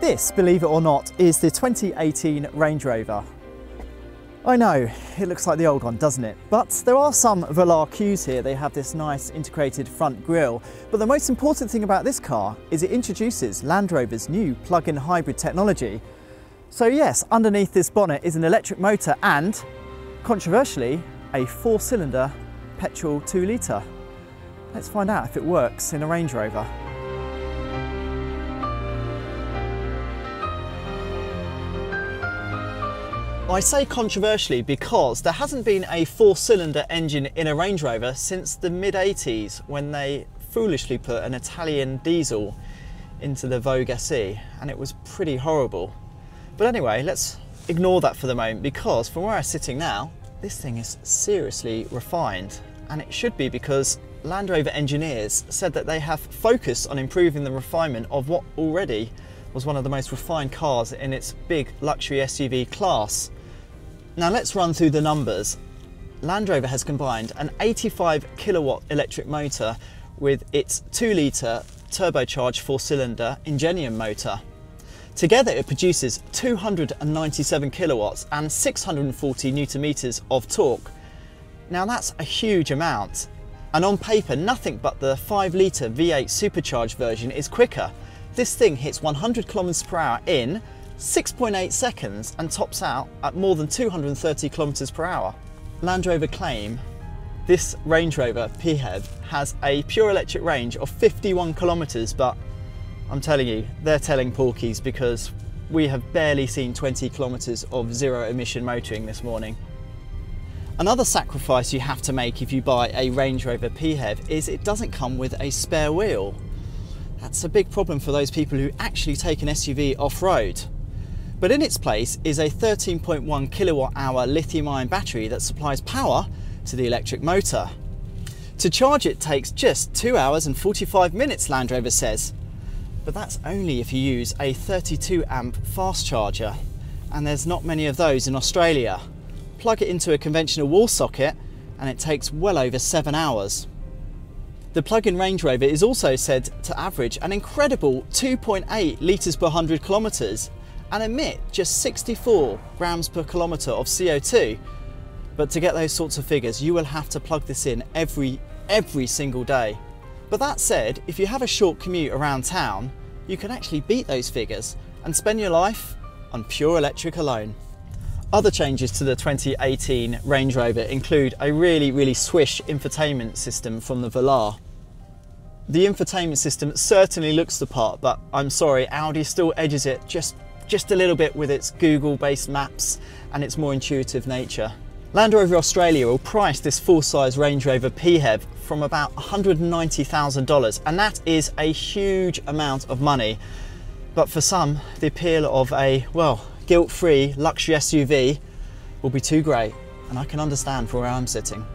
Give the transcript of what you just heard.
This, believe it or not, is the 2018 Range Rover. I know, it looks like the old one, doesn't it? But there are some Velar cues here. They have this nice integrated front grille. But the most important thing about this car is it introduces Land Rover's new plug-in hybrid technology. So yes, underneath this bonnet is an electric motor and, controversially, a 4-cylinder petrol 2-litre. Let's find out if it works in a Range Rover. I say controversially because there hasn't been a 4-cylinder engine in a Range Rover since the mid-80s, when they foolishly put an Italian diesel into the Vogue SE, and it was pretty horrible. But anyway, let's ignore that for the moment, because from where I'm sitting now, this thing is seriously refined, and it should be, because Land Rover engineers said that they have focused on improving the refinement of what already was one of the most refined cars in its big luxury SUV class. Now let's run through the numbers. Land Rover has combined an 85 kilowatt electric motor with its 2-litre turbocharged 4-cylinder Ingenium motor. Together it produces 297 kilowatts and 640 newton meters of torque. Now that's a huge amount, and on paper nothing but the 5-litre V8 supercharged version is quicker. This thing hits 100 kilometers per hour in 6.8 seconds and tops out at more than 230 kilometers per hour. Land Rover claim this Range Rover PHEV has a pure electric range of 51 kilometers, but I'm telling you, they're telling porkies, because we have barely seen 20 kilometers of zero emission motoring this morning. Another sacrifice you have to make if you buy a Range Rover PHEV is it doesn't come with a spare wheel. That's a big problem for those people who actually take an SUV off-road. But in its place is a 13.1 kilowatt hour lithium-ion battery that supplies power to the electric motor. To charge it takes just 2 hours and 45 minutes, Land Rover says. But that's only if you use a 32 amp fast charger, and there's not many of those in Australia. Plug it into a conventional wall socket and it takes well over 7 hours. The plug-in Range Rover is also said to average an incredible 2.8 litres per 100 kilometres and emit just 64 grams per kilometre of CO2. But to get those sorts of figures, you will have to plug this in every single day. But that said, if you have a short commute around town, you can actually beat those figures and spend your life on pure electric alone. Other changes to the 2018 Range Rover include a really swish infotainment system from the Velar. The infotainment system certainly looks the part, but I'm sorry, Audi still edges it just a little bit with its Google-based maps and its more intuitive nature. Land Rover Australia will price this full-size Range Rover PHEV from about $190,000, and that is a huge amount of money. But for some, the appeal of a, well, guilt-free luxury SUV will be too great, and I can understand from where I'm sitting.